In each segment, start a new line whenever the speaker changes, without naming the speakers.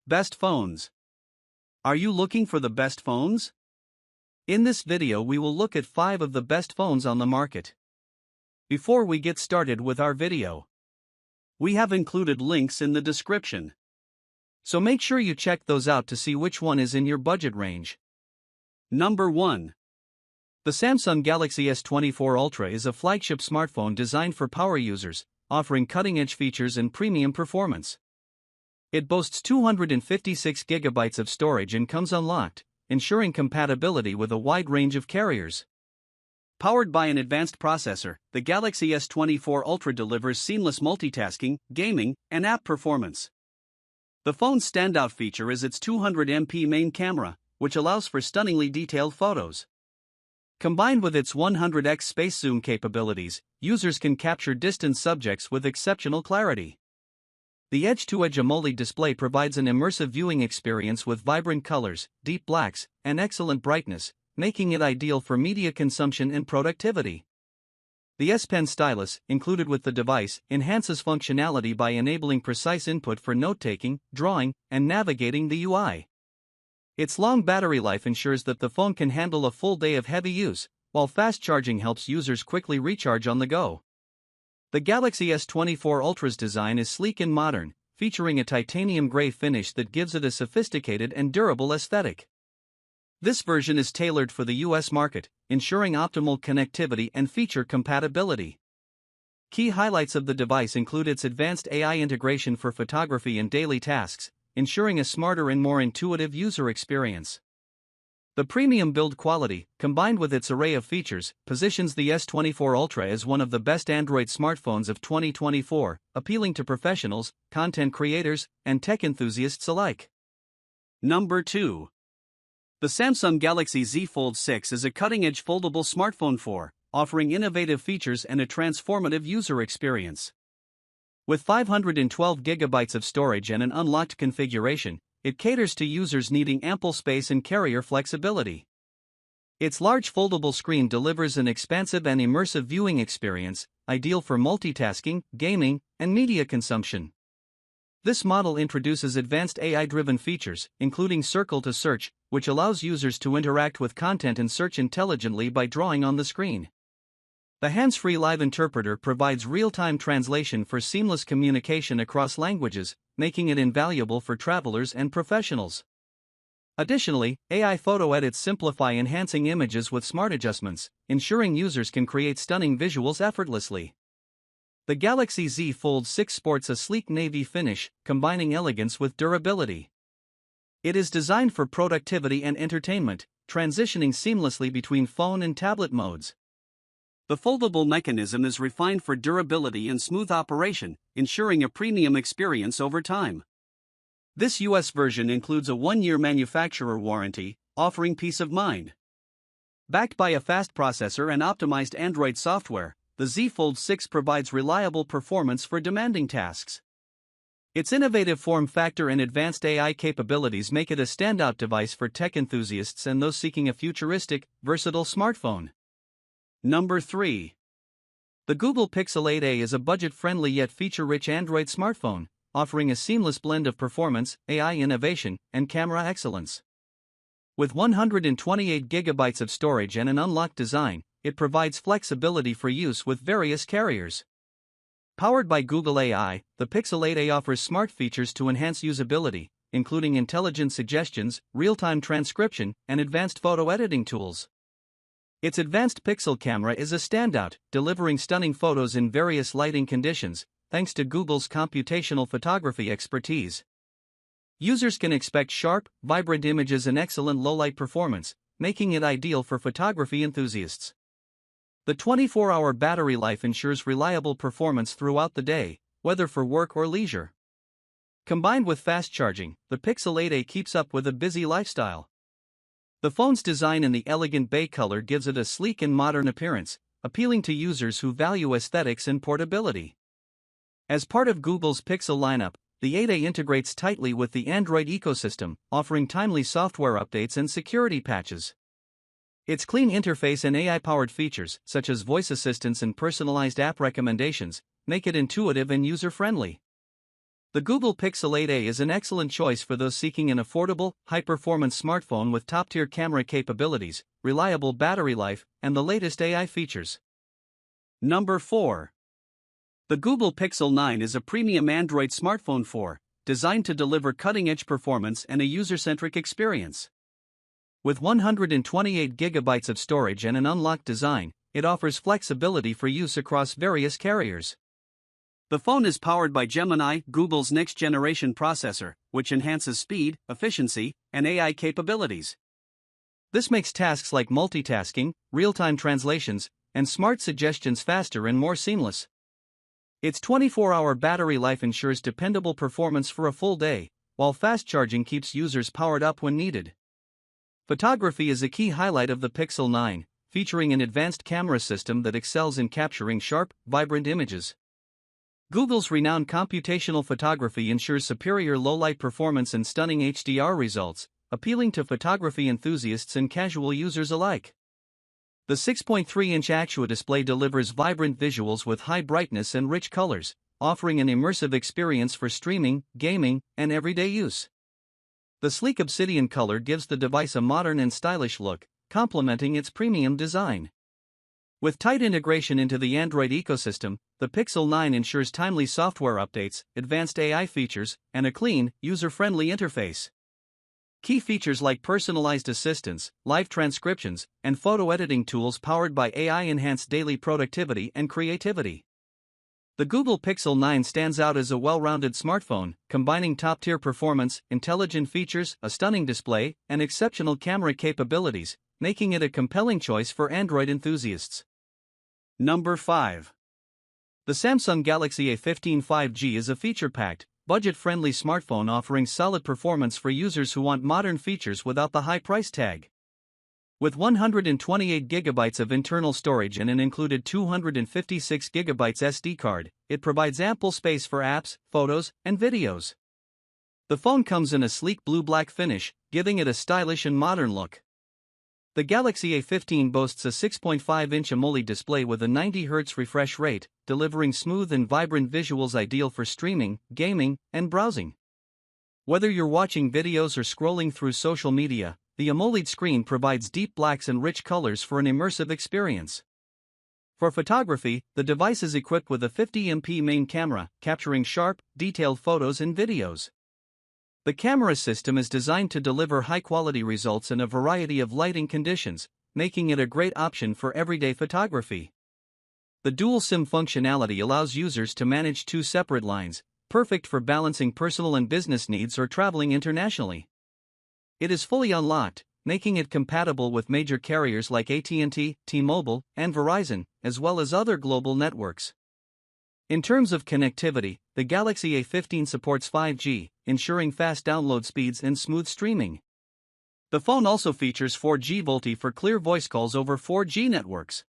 Best phones. Are you looking for the best phones? In this video we will look at 5 of the best phones on the market. Before we get started with our video, we have included links in the description. So make sure you check those out to see which one is in your budget range. Number 1. The Samsung Galaxy S24 Ultra is a flagship smartphone designed for power users, offering cutting-edge features and premium performance. It boasts 256 GB of storage and comes unlocked, ensuring compatibility with a wide range of carriers. Powered by an advanced processor, the Galaxy S24 Ultra delivers seamless multitasking, gaming, and app performance. The phone's standout feature is its 200MP main camera, which allows for stunningly detailed photos. Combined with its 100x space zoom capabilities, users can capture distant subjects with exceptional clarity. The edge-to-edge AMOLED display provides an immersive viewing experience with vibrant colors, deep blacks, and excellent brightness, making it ideal for media consumption and productivity. The S Pen stylus, included with the device, enhances functionality by enabling precise input for note-taking, drawing, and navigating the UI. Its long battery life ensures that the phone can handle a full day of heavy use, while fast charging helps users quickly recharge on the go. The Galaxy S24 Ultra's design is sleek and modern, featuring a titanium gray finish that gives it a sophisticated and durable aesthetic. This version is tailored for the US market, ensuring optimal connectivity and feature compatibility. Key highlights of the device include its advanced AI integration for photography and daily tasks, ensuring a smarter and more intuitive user experience. The premium build quality, combined with its array of features, positions the S24 Ultra as one of the best Android smartphones of 2024, appealing to professionals, content creators, and tech enthusiasts alike. Number 2. The Samsung Galaxy Z Fold 6 is a cutting-edge foldable smartphone offering innovative features and a transformative user experience. With 512 GB of storage and an unlocked configuration, it caters to users needing ample space and carrier flexibility. Its large foldable screen delivers an expansive and immersive viewing experience, ideal for multitasking, gaming, and media consumption. This model introduces advanced AI-driven features, including Circle to Search, which allows users to interact with content and search intelligently by drawing on the screen. The hands-free live interpreter provides real-time translation for seamless communication across languages, making it invaluable for travelers and professionals. Additionally, AI photo edits simplify enhancing images with smart adjustments, ensuring users can create stunning visuals effortlessly. The Galaxy Z Fold 6 sports a sleek navy finish, combining elegance with durability. It is designed for productivity and entertainment, transitioning seamlessly between phone and tablet modes. The foldable mechanism is refined for durability and smooth operation, ensuring a premium experience over time. This US version includes a 1-year manufacturer warranty, offering peace of mind. Backed by a fast processor and optimized Android software, the Z Fold 6 provides reliable performance for demanding tasks. Its innovative form factor and advanced AI capabilities make it a standout device for tech enthusiasts and those seeking a futuristic, versatile smartphone. Number 3. The Google Pixel 8a is a budget-friendly yet feature-rich Android smartphone, offering a seamless blend of performance, AI innovation, and camera excellence. With 128 GB of storage and an unlocked design, it provides flexibility for use with various carriers. Powered by Google AI, the Pixel 8a offers smart features to enhance usability, including intelligent suggestions, real-time transcription, and advanced photo editing tools. Its advanced pixel camera is a standout, delivering stunning photos in various lighting conditions, thanks to Google's computational photography expertise. Users can expect sharp, vibrant images and excellent low-light performance, making it ideal for photography enthusiasts. The 24-hour battery life ensures reliable performance throughout the day, whether for work or leisure. Combined with fast charging, the Pixel 8a keeps up with a busy lifestyle. The phone's design in the elegant bay color gives it a sleek and modern appearance, appealing to users who value aesthetics and portability. As part of Google's Pixel lineup, the 8a integrates tightly with the Android ecosystem, offering timely software updates and security patches. Its clean interface and AI-powered features, such as voice assistance and personalized app recommendations, make it intuitive and user-friendly. The Google Pixel 8a is an excellent choice for those seeking an affordable, high-performance smartphone with top-tier camera capabilities, reliable battery life, and the latest AI features. Number 4. The Google Pixel 9 is a premium Android smartphone designed to deliver cutting-edge performance and a user-centric experience. With 128GB of storage and an unlocked design, it offers flexibility for use across various carriers. The phone is powered by Gemini, Google's next-generation processor, which enhances speed, efficiency, and AI capabilities. This makes tasks like multitasking, real-time translations, and smart suggestions faster and more seamless. Its 24-hour battery life ensures dependable performance for a full day, while fast charging keeps users powered up when needed. Photography is a key highlight of the Pixel 9, featuring an advanced camera system that excels in capturing sharp, vibrant images. Google's renowned computational photography ensures superior low-light performance and stunning HDR results, appealing to photography enthusiasts and casual users alike. The 6.3-inch Actua display delivers vibrant visuals with high brightness and rich colors, offering an immersive experience for streaming, gaming, and everyday use. The sleek obsidian color gives the device a modern and stylish look, complementing its premium design. With tight integration into the Android ecosystem, the Pixel 9 ensures timely software updates, advanced AI features, and a clean, user-friendly interface. Key features like personalized assistance, live transcriptions, and photo editing tools powered by AI enhance daily productivity and creativity. The Google Pixel 9 stands out as a well-rounded smartphone, combining top-tier performance, intelligent features, a stunning display, and exceptional camera capabilities, making it a compelling choice for Android enthusiasts. Number 5. The Samsung Galaxy A15 5G is a feature-packed, budget-friendly smartphone offering solid performance for users who want modern features without the high price tag. With 128GB of internal storage and an included 256GB SD card, it provides ample space for apps, photos, and videos. The phone comes in a sleek blue-black finish, giving it a stylish and modern look. The Galaxy A15 boasts a 6.5-inch AMOLED display with a 90Hz refresh rate, delivering smooth and vibrant visuals ideal for streaming, gaming, and browsing. Whether you're watching videos or scrolling through social media, the AMOLED screen provides deep blacks and rich colors for an immersive experience. For photography, the device is equipped with a 50MP main camera, capturing sharp, detailed photos and videos. The camera system is designed to deliver high-quality results in a variety of lighting conditions, making it a great option for everyday photography. The dual SIM functionality allows users to manage two separate lines, perfect for balancing personal and business needs or traveling internationally. It is fully unlocked, making it compatible with major carriers like AT&T, T-Mobile, and Verizon, as well as other global networks. In terms of connectivity, the Galaxy A15 supports 5G, ensuring fast download speeds and smooth streaming. The phone also features 4G VoLTE for clear voice calls over 4G networks.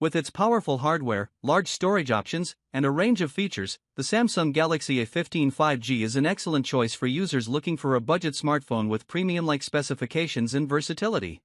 With its powerful hardware, large storage options, and a range of features, the Samsung Galaxy A15 5G is an excellent choice for users looking for a budget smartphone with premium-like specifications and versatility.